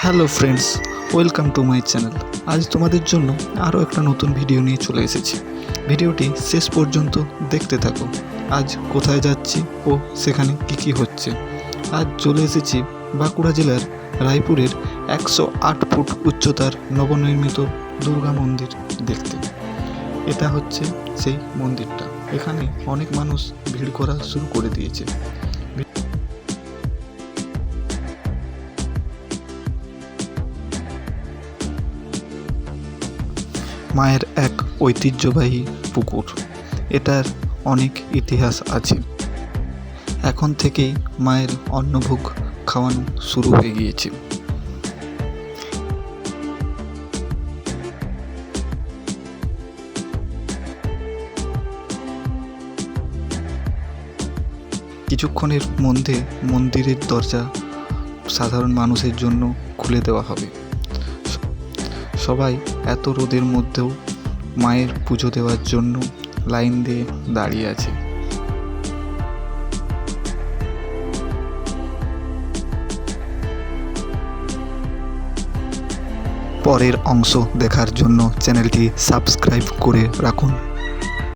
Hello friends, welcome to my channel. আজ তোমাদের জন্য আরও একটা নতুন ভিডিও নিয়ে চলে এসেছি। ভিডিওটি শেষ পর্যন্ত দেখতে থাকো। আজ কোথায় যাচ্ছি ও সেখানে কি হচ্ছে। আজ চলে এসেছি বাঁকুড়া জেলার রায়পুরের 108 ফুট উচ্চতার নবনির্মিত দুর্গা মন্দির দেখতে। এটা হচ্ছে সেই মন্দিরটা। এখানে অনেক মানুষ ভিড় করা শুরু করে দিয়েছে। মায়ের এক ঐতিহ্যবাহী পুকুর, এটার অনেক ইতিহাস আছে। এখন থেকেই মায়ের অন্নভোগ খাওয়ানো শুরু হয়ে গিয়েছে। কিছুক্ষণের মধ্যে মন্দিরের দরজা সাধারণ মানুষের জন্য খুলে দেওয়া হবে। সবাই এত রোদের মধ্যেও মায়ের পুজো দেওয়ার জন্য লাইন দিয়ে দাঁড়িয়ে আছে। পরের অংশ দেখার জন্য চ্যানেলটি সাবস্ক্রাইব করে রাখুন।